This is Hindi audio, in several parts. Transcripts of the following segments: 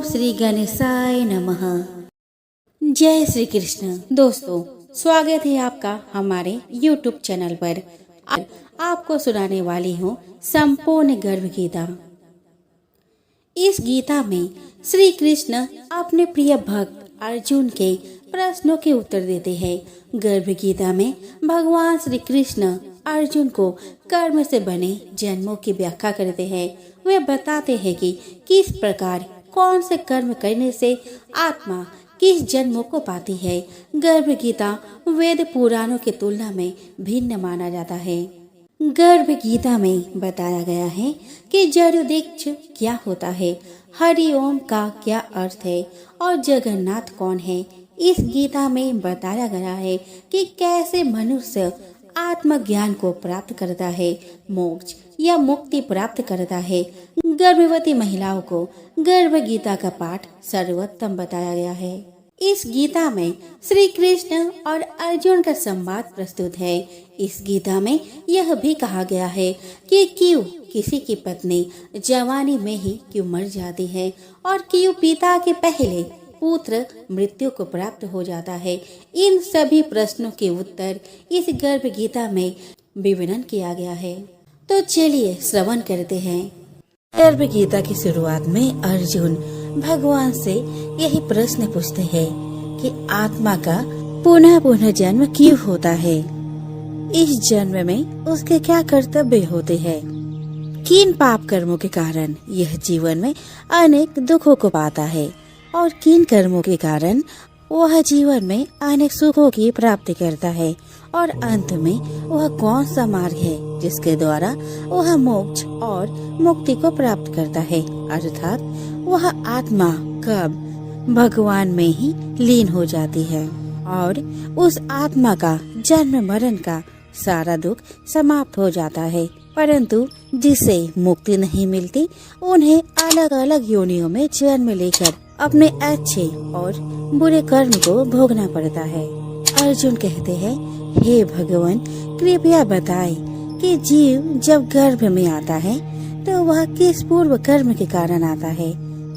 श्री गणेशाय नमः। जय श्री कृष्ण। दोस्तों, स्वागत है आपका हमारे YouTube चैनल पर। आपको सुनाने वाली हूँ संपूर्ण गर्भ गीता। इस गीता में श्री कृष्ण अपने प्रिय भक्त अर्जुन के प्रश्नों के उत्तर देते हैं। गर्भ गीता में भगवान श्री कृष्ण अर्जुन को कर्म से बने जन्मों की व्याख्या करते हैं। वे बताते हैं कि किस प्रकार कौन से कर्म करने से आत्मा किस जन्मों को पाती है। गर्भ गीता वेद पुराणों की तुलना में भिन्न माना जाता है। गर्भ गीता में बताया गया है कि जरुदीक्ष क्या होता है, हरि ओम का क्या अर्थ है और जगन्नाथ कौन है। इस गीता में बताया गया है कि कैसे मनुष्य आत्मज्ञान को प्राप्त करता है, मोक्ष या मुक्ति प्राप्त करता है। गर्भवती महिलाओं को गर्भ गीता का पाठ सर्वोत्तम बताया गया है। इस गीता में श्री कृष्ण और अर्जुन का संवाद प्रस्तुत है। इस गीता में यह भी कहा गया है कि क्यों किसी की पत्नी जवानी में ही क्यों मर जाती है और क्यों पिता के पहले पुत्र मृत्यु को प्राप्त हो जाता है। इन सभी प्रश्नों के उत्तर इस गर्भ गीता में विवरण किया गया है। तो चलिए श्रवण करते हैं। गर्भ गीता की शुरुआत में अर्जुन भगवान से यही प्रश्न पूछते हैं कि आत्मा का पुनः पुनः जन्म क्यों होता है, इस जन्म में उसके क्या कर्तव्य होते हैं, किन पाप कर्मों के कारण यह जीवन में अनेक दुखों को पाता है और किन कर्मों के कारण वह जीवन में अनेक सुखों की प्राप्ति करता है और अंत में वह कौन सा मार्ग है जिसके द्वारा वह मोक्ष और मुक्ति को प्राप्त करता है, अर्थात वह आत्मा कब भगवान में ही लीन हो जाती है और उस आत्मा का जन्म मरण का सारा दुख समाप्त हो जाता है। परंतु जिसे मुक्ति नहीं मिलती उन्हें अलग अलग योनियों में जन्म लेकर अपने अच्छे और बुरे कर्म को भोगना पड़ता है। अर्जुन कहते हैं, हे भगवान, कृपया बताएं कि जीव जब गर्भ में आता है तो वह किस पूर्व कर्म के कारण आता है।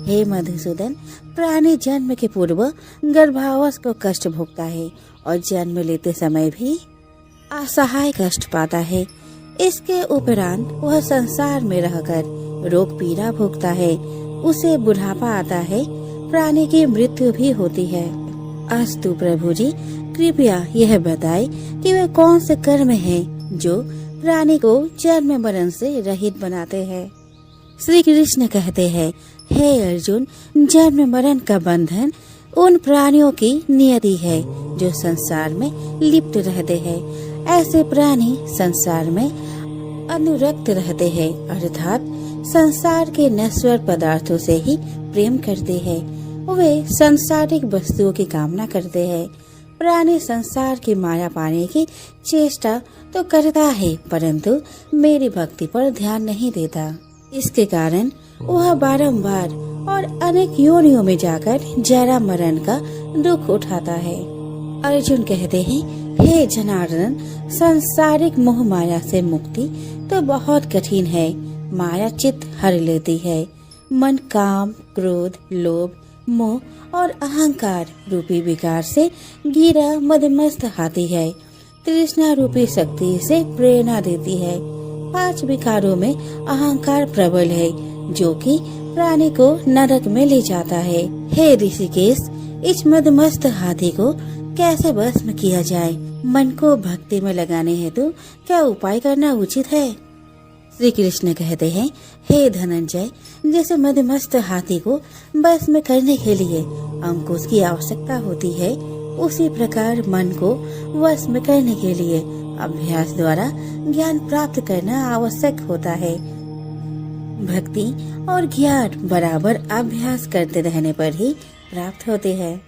हे मधुसूदन, प्राणी जन्म के पूर्व गर्भावस्था को कष्ट भोगता है और जन्म लेते समय भी असहाय कष्ट पाता है। इसके उपरांत वह संसार में रहकर रोग पीड़ा भोगता है, उसे बुढ़ापा आता है, प्राणी की मृत्यु भी होती है। अस्तु प्रभु जी, कृपया यह बताए कि वे कौन से कर्म हैं जो प्राणी को जन्म मरण से रहित बनाते हैं। श्री कृष्ण कहते हैं, हे अर्जुन, जन्म मरण का बंधन उन प्राणियों की नियति है जो संसार में लिप्त रहते हैं। ऐसे प्राणी संसार में अनुरक्त रहते हैं, अर्थात संसार के नश्वर पदार्थों से ही प्रेम करते हैं। वे सांसारिक वस्तुओं की कामना करते हैं। प्राणी संसार की माया पाने की चेष्टा तो करता है, परंतु मेरी भक्ति पर ध्यान नहीं देता। इसके कारण वह बारंबार और अनेक योनियों में जाकर जरा मरण का दुख उठाता है। अर्जुन कहते हैं, हे जनार्दन, सांसारिक मोह माया से मुक्ति तो बहुत कठिन है। माया चित्त हर लेती है। मन काम, क्रोध, लोभ, मोह और अहंकार रूपी विकार से गिरा मदमस्त हाथी है। तृष्णा रूपी शक्ति से प्रेरणा देती है। 5 विकारों में अहंकार प्रबल है जो कि प्राणी को नरक में ले जाता है। हे ऋषिकेश, इस मदमस्त हाथी को कैसे भस्म किया जाए? मन को भक्ति में लगाने हेतु क्या उपाय करना उचित है? श्री कृष्ण कहते हैं, हे धनंजय, जैसे मदमस्त हाथी को भस्म करने के लिए अंकुश की आवश्यकता होती है, उसी प्रकार मन को वश करने के लिए अभ्यास द्वारा ज्ञान प्राप्त करना आवश्यक होता है। भक्ति और ज्ञान बराबर अभ्यास करते रहने पर ही प्राप्त होते हैं।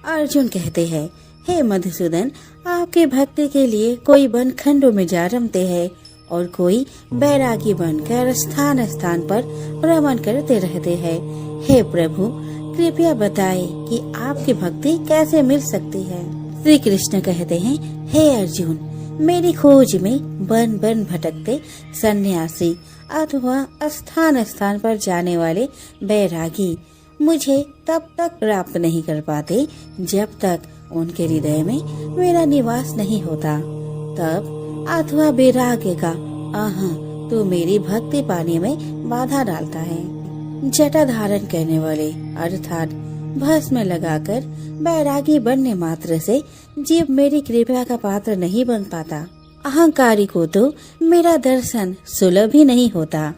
अर्जुन कहते हैं, हे मधुसूदन, आपके भक्ति के लिए कोई वन खंडों में जा रमते हैं और कोई बैरागी बनकर स्थान स्थान पर भ्रमण करते रहते हैं। हे प्रभु, कृपया बताएं कि आपकी भक्ति कैसे मिल सकती है। श्री कृष्ण कहते हैं, हे अर्जुन, मेरी खोज में वन वन भटकते सन्यासी अथवा स्थान स्थान पर जाने वाले बैरागी मुझे तब तक प्राप्त नहीं कर पाते जब तक उनके हृदय में मेरा निवास नहीं होता। तब अथवा वैराग्य का तो मेरी भक्ति पाने में बाधा डालता है। जटा धारण करने वाले अर्थात भस्म लगाकर बैरागी बनने मात्र से जीव मेरी कृपा का पात्र नहीं बन पाता। अहंकारी को तो मेरा दर्शन सुलभ ही नहीं होता।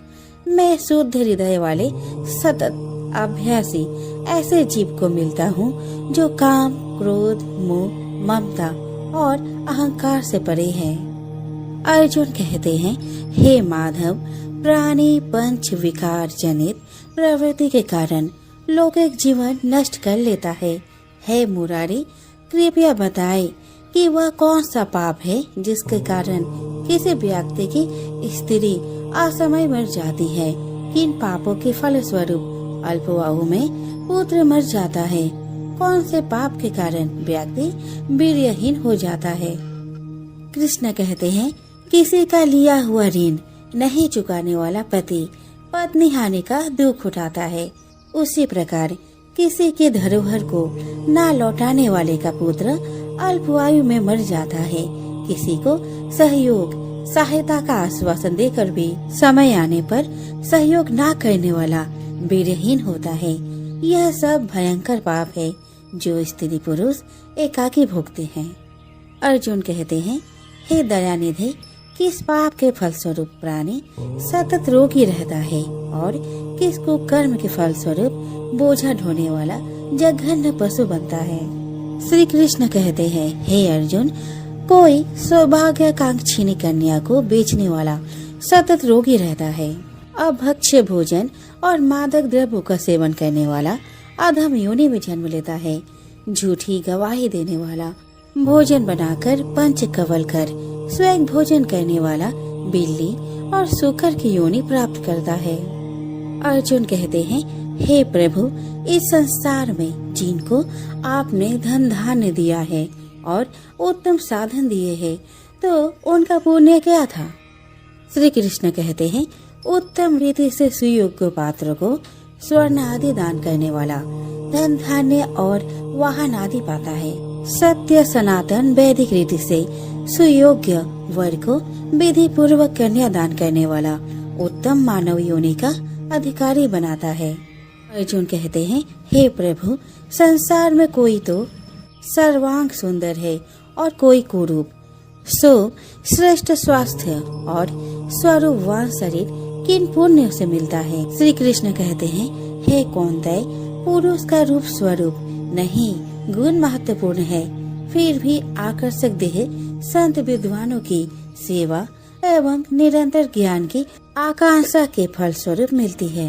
मैं शुद्ध हृदय वाले सतत अभ्यासी ऐसे जीव को मिलता हूँ जो काम, क्रोध, मोह, ममता और अहंकार से परे है। अर्जुन कहते हैं, हे माधव, प्राणी पंच विकार जनित प्रवृत्ति के कारण लौकिक जीवन नष्ट कर लेता है। हे मुरारी, कृपया बताए कि वह कौन सा पाप है जिसके कारण किसी व्यक्ति की स्त्री असमय मर जाती है। किन पापों के फल स्वरूप अल्पवायु में पुत्र मर जाता है। कौन से पाप के कारण व्यक्ति वीर्यहीन हो जाता है। कृष्ण कहते हैं, किसी का लिया हुआ ऋण नहीं चुकाने वाला पति पत्नी हानि का दुख उठाता है। उसी प्रकार किसी के धरोहर को न लौटाने वाले का पुत्र अल्पवायु में मर जाता है। किसी को सहयोग सहायता का आश्वासन देकर भी समय आने पर सहयोग न करने वाला वीरहीन होता है। यह सब भयंकर पाप है जो स्त्री पुरुष एकाकी भोगते हैं। अर्जुन कहते हैं, हे दयानिधि, किस पाप के फलस्वरूप प्राणी सतत रोगी रहता है और किसको कर्म के फलस्वरूप बोझा ढोने वाला जघन्य पशु बनता है। श्री कृष्ण कहते हैं, हे अर्जुन, कोई सौभाग्यकांक्षिणी कन्या को बेचने वाला सतत रोगी रहता है। अभक्ष्य भोजन और मादक द्रव्यों का सेवन करने वाला अधम योनि में जन्म लेता है। झूठी गवाही देने वाला भोजन बनाकर पंच कवल कर स्वयं भोजन करने वाला बिल्ली और सूकर की योनि प्राप्त करता है। अर्जुन कहते हैं, हे प्रभु, इस संसार में जिनको आपने धन धान्य दिया है और उत्तम साधन दिए हैं, तो उनका पुण्य क्या था। श्री कृष्ण कहते हैं, उत्तम रीति से सुयोग्य पात्र को स्वर्ण आदि दान करने वाला धन धान्य और वाहन आदि पाता है। सत्य सनातन वैदिक रीति से सुयोग्य वर को विधि पूर्वक कन्या दान करने वाला उत्तम मानव योनि का अधिकारी बनाता है। अर्जुन कहते हैं, हे प्रभु, संसार में कोई तो सर्वांग सुंदर है और कोई कुरूप। सो श्रेष्ठ स्वास्थ्य और स्वरूपवान शरीर किन पुण्यों से मिलता है। श्री कृष्ण कहते हैं, हे कौन्तेय, पुरुष का रूप स्वरूप नहीं गुण महत्वपूर्ण है। फिर भी आकर्षक देह संत विद्वानों की सेवा एवं निरंतर ज्ञान की आकांक्षा के फल स्वरूप मिलती है।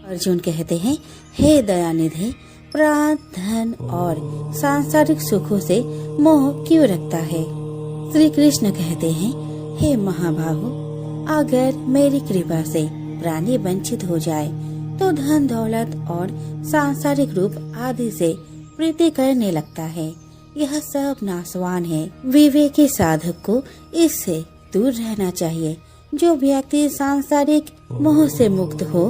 अर्जुन कहते हैं, हे दयानिधि, प्राण, धन और सांसारिक सुखों से मोह क्यों रखता है। श्री कृष्ण कहते हैं, हे महाबाहु, अगर मेरी कृपा से प्राणी वंचित हो जाए तो धन दौलत और सांसारिक रूप आदि से प्रीति करने लगता है। यह सब नाशवान है। विवेकी साधक को इससे दूर रहना चाहिए। जो व्यक्ति सांसारिक मोह से मुक्त हो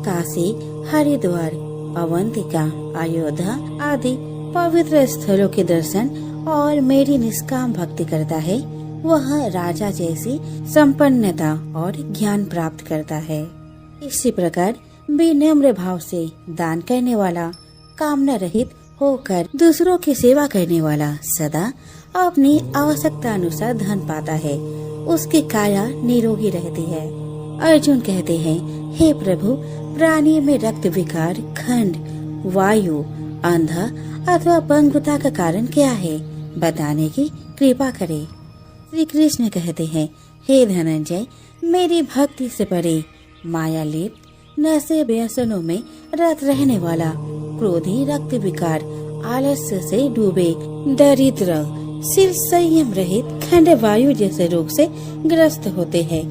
काशी, हरिद्वार, अवंतिका, अयोध्या आदि पवित्र स्थलों के दर्शन और मेरी निष्काम भक्ति करता है, वह राजा जैसी संपन्नता और ज्ञान प्राप्त करता है। इसी प्रकार विनम्र भाव से दान करने वाला, कामना रहित होकर दूसरों की सेवा करने वाला सदा अपनी आवश्यकता अनुसार धन पाता है। उसकी काया निरोगी रहती है। अर्जुन कहते हैं, हे प्रभु, प्राणी में रक्त विकार, खंड, वायु, अंधा अथवा पंगुता का कारण क्या है, बताने की कृपा करे। श्री कृष्ण कहते हैं, हे धनंजय, मेरी भक्ति से परे माया लिप्त नशे व्यसनों में रत रहने वाला, क्रोधी, रक्त विकार, आलस्य से डूबे, दरिद्र, सिर संयम रहित, खंड वायु जैसे रोग से ग्रस्त होते हैं,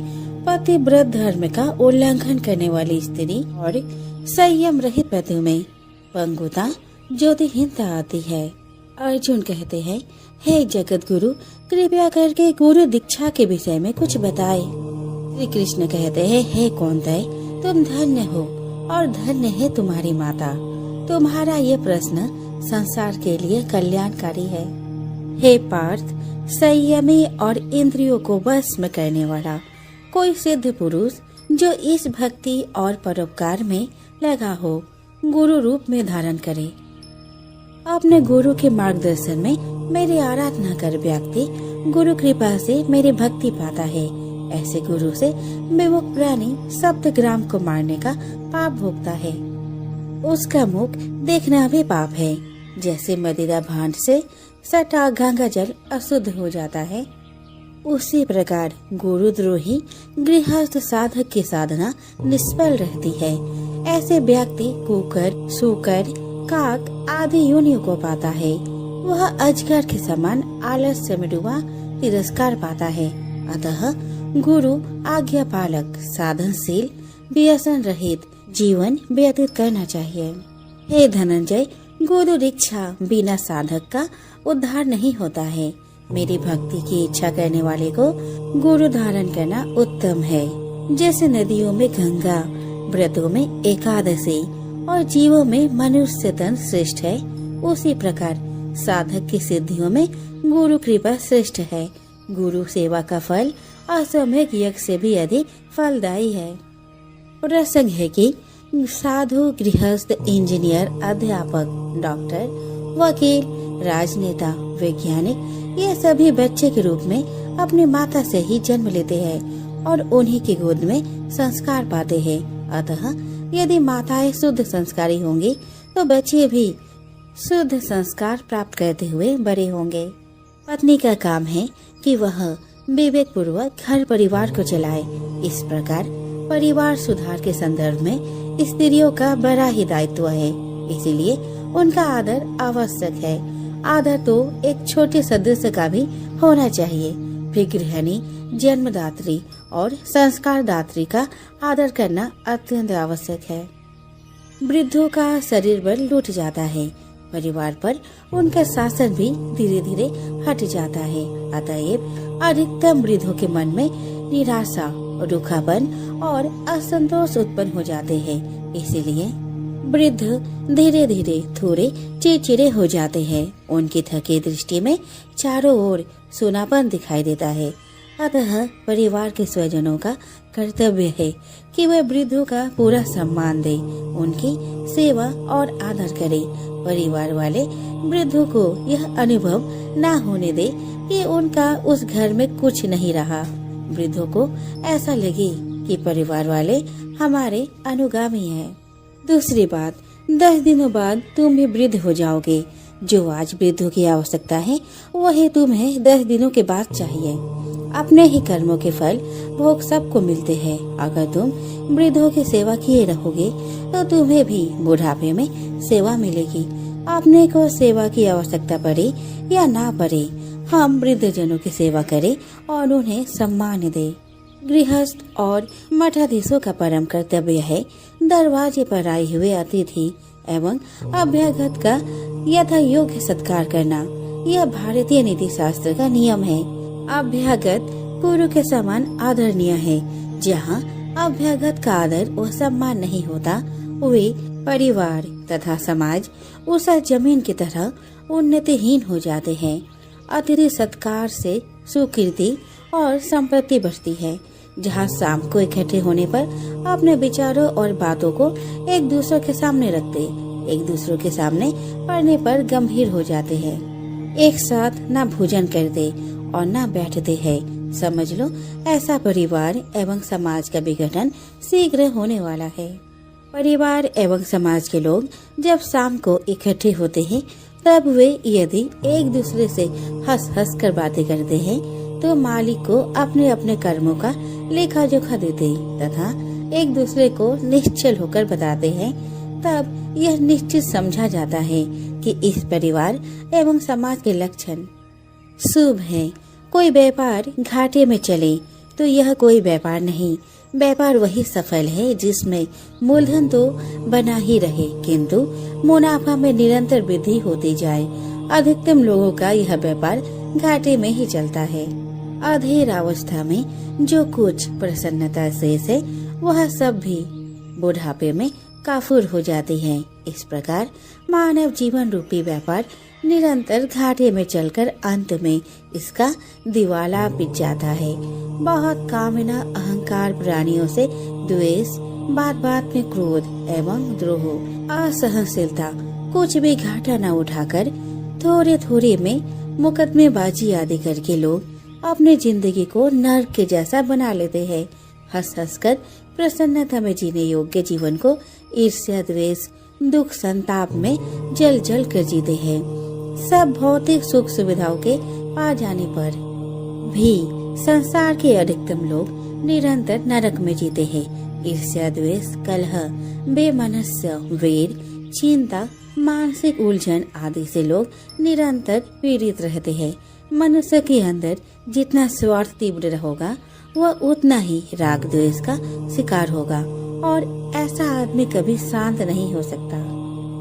पतिव्रत धर्म का उल्लंघन करने वाली स्त्री और संयम रहित पति में पंगुता, ज्योतिहीनता आती है। अर्जुन कहते हैं, हे जगत गुरु, कृपया करके गुरु दीक्षा के विषय में कुछ बताए। श्री कृष्ण कहते हैं, हे कौन्तेय, तुम धन्य हो और धन्य है तुम्हारी माता। तुम्हारा ये प्रश्न संसार के लिए कल्याणकारी है। हे पार्थ, संयमी और इंद्रियों को वश में करने वाला कोई सिद्ध पुरुष जो इस भक्ति और परोपकार में लगा हो, गुरु रूप में धारण करे। अपने गुरु के मार्गदर्शन में मेरी आराधना कर व्यक्ति गुरु कृपा से मेरी भक्ति पाता है। ऐसे गुरु से विमुख प्राणी सप्तग्राम को मारने का पाप भोगता है। उसका मुख देखना भी पाप है। जैसे मदिरा भांड से सटा गंगा जल अशुद्ध हो जाता है, उसी प्रकार गुरुद्रोही गृहस्थ साधक की साधना निष्फल रहती है। ऐसे व्यक्ति कुकर, सूकर, काक आदि योनियों को पाता है। वह अजगर के समान आलस्य में डूबा तिरस्कार पाता है। अतः गुरु आज्ञा पालक, साधनशील, व्यसन रहित जीवन व्यतीत करना चाहिए। हे धनंजय, गुरु दीक्षा बिना साधक का उद्धार नहीं होता है। मेरी भक्ति की इच्छा करने वाले को गुरु धारण करना उत्तम है। जैसे नदियों में गंगा, व्रतों में एकादशी और जीवों में मनुष्य तन श्रेष्ठ है, उसी प्रकार साधक की सिद्धियों में गुरु कृपा श्रेष्ठ है। गुरु सेवा का फल असम्यक यज्ञ से भी अधिक फलदायी है। प्रसंग है कि साधु, गृहस्थ, इंजीनियर, अध्यापक, डॉक्टर, वकील, राजनेता, वैज्ञानिक ये सभी बच्चे के रूप में अपनी माता से ही जन्म लेते हैं और उन्हीं की गोद में संस्कार पाते हैं। अतः यदि माताएं शुद्ध संस्कारी होंगी तो बच्चे भी शुद्ध संस्कार प्राप्त करते हुए बड़े होंगे। पत्नी का काम है कि वह विवेक पूर्वक घर परिवार को चलाए। इस प्रकार परिवार सुधार के संदर्भ में स्त्रियों का बड़ा ही दायित्व है, इसीलिए उनका आदर आवश्यक है। आदर तो एक छोटे सदस्य का भी होना चाहिए। फिर गृहिणी, जन्मदात्री और संस्कार दात्री का आदर करना अत्यंत आवश्यक है। वृद्धों का शरीर बल लूट जाता है, परिवार पर उनका शासन भी धीरे धीरे हट जाता है। अतएव अधिकतम वृद्धों के मन में निराशा, रूखापन और असंतोष उत्पन्न हो जाते हैं। इसीलिए वृद्ध धीरे धीरे थोड़े चिड़चिड़े हो जाते हैं। उनकी थकी दृष्टि में चारों ओर सूनापन दिखाई देता है। अतः परिवार के स्वजनों का कर्तव्य है कि वे वृद्धों का पूरा सम्मान दे, उनकी सेवा और आदर करे। परिवार वाले वृद्धों को यह अनुभव न होने दे कि उनका उस घर में कुछ नहीं रहा। वृद्धों को ऐसा लगे कि परिवार वाले हमारे अनुगामी हैं। दूसरी बात, 10 दिनों बाद तुम भी वृद्ध हो जाओगे। जो आज वृद्धों की आवश्यकता है वही तुम्हें 10 दिनों के बाद चाहिए। अपने ही कर्मों के फल भोग सबको मिलते हैं। अगर तुम वृद्धों की सेवा किए रहोगे तो तुम्हें भी बुढ़ापे में सेवा मिलेगी। अपने को सेवा की आवश्यकता पड़े या ना पड़े, हम वृद्ध जनों की सेवा करें और उन्हें सम्मान दें। गृहस्थ और मठाधीशों का परम कर्तव्य है दरवाजे पर आए हुए अतिथि एवं अभ्यागत का यथा योग्य सत्कार करना। यह भारतीय नीति शास्त्र का नियम है। अभ्यागत गुरु के समान आदरणीय है। जहाँ अभ्यागत का आदर व सम्मान नहीं होता, वे परिवार तथा समाज उस जमीन की तरह उन्नतिहीन हो जाते हैं। अतिथि सत्कार से सुकीर्ति और संपत्ति बढ़ती है। जहाँ शाम को इकट्ठे होने पर अपने विचारों और बातों को एक दूसरे के सामने रखते, एक दूसरे के सामने पढ़ने पर गंभीर हो जाते हैं। एक साथ न भोजन करते और न बैठते हैं। समझ लो ऐसा परिवार एवं समाज का विघटन शीघ्र होने वाला है। परिवार एवं समाज के लोग जब शाम को इकट्ठे होते हैं तब वे यदि एक दूसरे से हंस हंस कर बातें करते हैं तो मालिक को अपने अपने कर्मों का लेखा जोखा देते तथा एक दूसरे को निश्चल होकर बताते हैं, तब यह निश्चित समझा जाता है कि इस परिवार एवं समाज के लक्षण शुभ है। कोई व्यापार घाटे में चले तो यह कोई व्यापार नहीं। व्यापार वही सफल है जिसमें मूलधन तो बना ही रहे किंतु मुनाफा में निरंतर वृद्धि होती जाए। अधिकतम लोगों का यह व्यापार घाटे में ही चलता है। अधेर अवस्था में जो कुछ प्रसन्नता शेष है वह सब भी बुढ़ापे में काफूर हो जाती है। इस प्रकार मानव जीवन रूपी व्यापार निरंतर घाटे में चलकर अंत में इसका दिवाला पिट जाता है। बहुत कामना अहंकार प्राणियों से द्वेष, बात बात में क्रोध एवं द्रोह, असहनशीलता, कुछ भी घाटा न उठाकर थोड़े थोड़े में मुकदमेबाजी आदि करके लोग अपनी जिंदगी को नर्क के जैसा बना लेते हैं। हंस हंस कर प्रसन्नता में जीने योग्य जीवन को ईर्ष्या, द्वेष, दुख, संताप में जल जल कर जीते हैं। सब भौतिक सुख सुविधाओं के पा जाने पर भी संसार के अधिकतम लोग निरंतर नरक में जीते हैं। ईर्ष्या, द्वेष, कलह, बेमनस्य, वेर, चिंता, मानसिक उलझन आदि से लोग निरंतर पीड़ित रहते हैं। मनुष्य के अंदर जितना स्वार्थ तीव्र होगा वह उतना ही राग द्वेष का शिकार होगा और ऐसा आदमी कभी शांत नहीं हो सकता।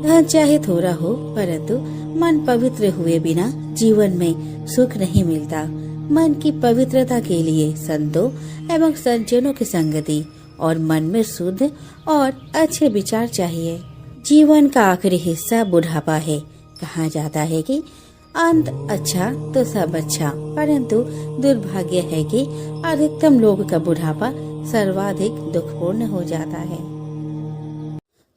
धन चाहे थोड़ा हो परंतु मन पवित्र हुए बिना जीवन में सुख नहीं मिलता। मन की पवित्रता के लिए संतों एवं सज्जनों की संगति और मन में शुद्ध और अच्छे विचार चाहिए। जीवन का आखिरी हिस्सा बुढ़ापा है। कहा जाता है कि अंत अच्छा तो सब अच्छा, परंतु दुर्भाग्य है कि अधिकतम लोग का बुढ़ापा सर्वाधिक दुखपूर्ण हो जाता है।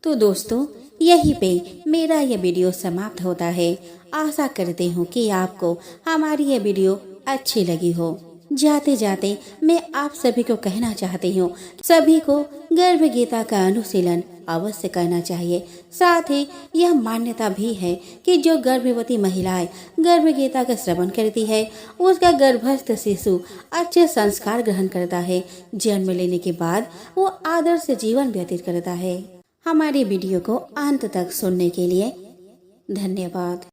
तो दोस्तों, यहीं पे मेरा ये वीडियो समाप्त होता है। आशा करती हूँ कि आपको हमारी ये वीडियो अच्छी लगी हो। जाते जाते मैं आप सभी को कहना चाहती हूँ, सभी को गर्भ गीता का अनुशीलन अवश्य करना चाहिए। साथ ही यह मान्यता भी है कि जो गर्भवती महिलाएं गर्भ गीता का श्रवण करती है उसका गर्भस्थ शिशु अच्छे संस्कार ग्रहण करता है। जन्म लेने के बाद वो आदर्श से जीवन व्यतीत करता है। हमारी वीडियो को अंत तक सुनने के लिए धन्यवाद।